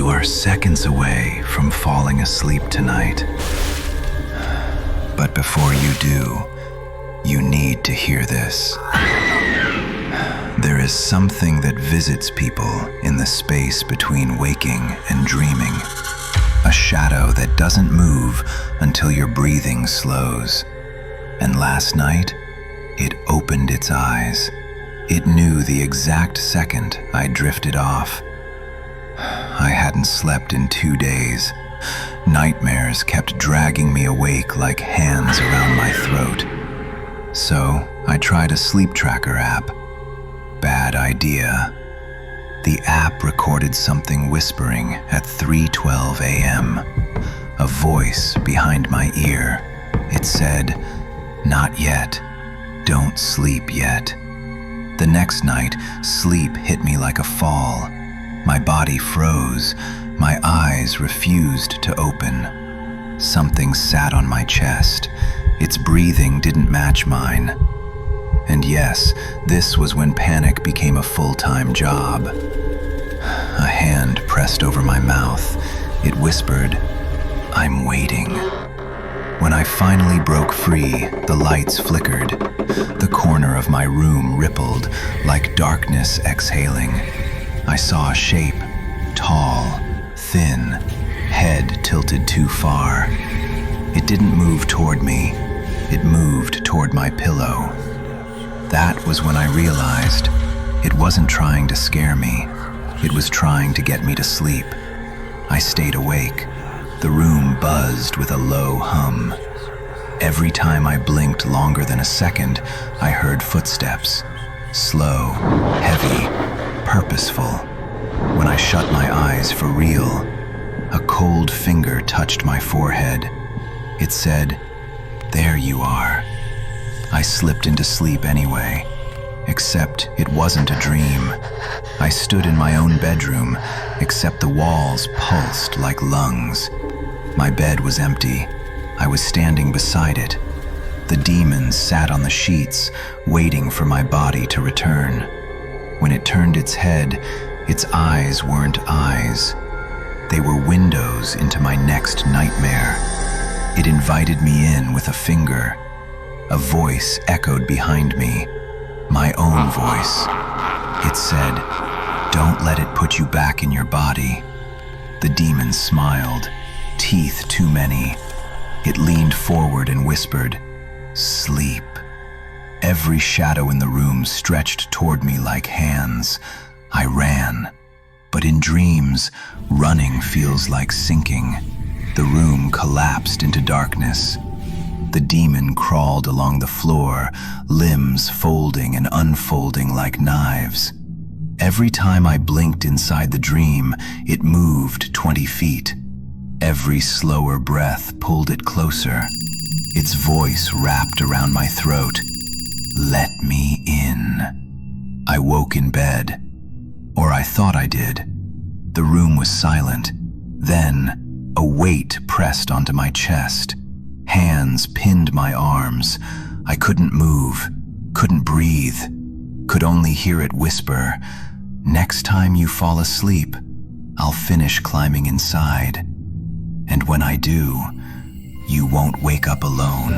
You are seconds away from falling asleep tonight. But before you do, you need to hear this. There is something that visits people in the space between waking and dreaming. A shadow that doesn't move until your breathing slows. And last night, it opened its eyes. It knew the exact second I drifted off. I hadn't slept in 2 days. Nightmares kept dragging me awake like hands around my throat. So I tried a sleep tracker app. Bad idea. The app recorded something whispering at 3:12 a.m. A voice behind my ear. It said, "Not yet. Don't sleep yet." The next night, sleep hit me like a fall. My body froze. My eyes refused to open. Something sat on my chest. Its breathing didn't match mine. And yes, this was when panic became a full-time job. A hand pressed over my mouth. It whispered, "I'm waiting." When I finally broke free, the lights flickered. The corner of my room rippled like darkness exhaling. I saw a shape, tall, thin, head tilted too far. It didn't move toward me. It moved toward my pillow. That was when I realized it wasn't trying to scare me. It was trying to get me to sleep. I stayed awake. The room buzzed with a low hum. Every time I blinked longer than a second, I heard footsteps. Slow, heavy, purposeful. When I shut my eyes for real, a cold finger touched my forehead. It said, "There you are." I slipped into sleep anyway, except it wasn't a dream. I stood in my own bedroom, except the walls pulsed like lungs. My bed was empty. I was standing beside it. The demon sat on the sheets, waiting for my body to return. When it turned its head, its eyes weren't eyes. They were windows into my next nightmare. It invited me in with a finger. A voice echoed behind me, my own voice. It said, "Don't let it put you back in your body." The demon smiled, teeth too many. It leaned forward and whispered, "Sleep." Every shadow in the room stretched toward me like hands. I ran. But in dreams, running feels like sinking. The room collapsed into darkness. The demon crawled along the floor, limbs folding and unfolding like knives. Every time I blinked inside the dream, it moved 20 feet. Every slower breath pulled it closer. Its voice wrapped around my throat. "Let me in." I woke in bed. Or I thought I did. The room was silent. Then, a weight pressed onto my chest. Hands pinned my arms. I couldn't move, couldn't breathe, could only hear it whisper, "Next time you fall asleep, I'll finish climbing inside. And when I do, you won't wake up alone."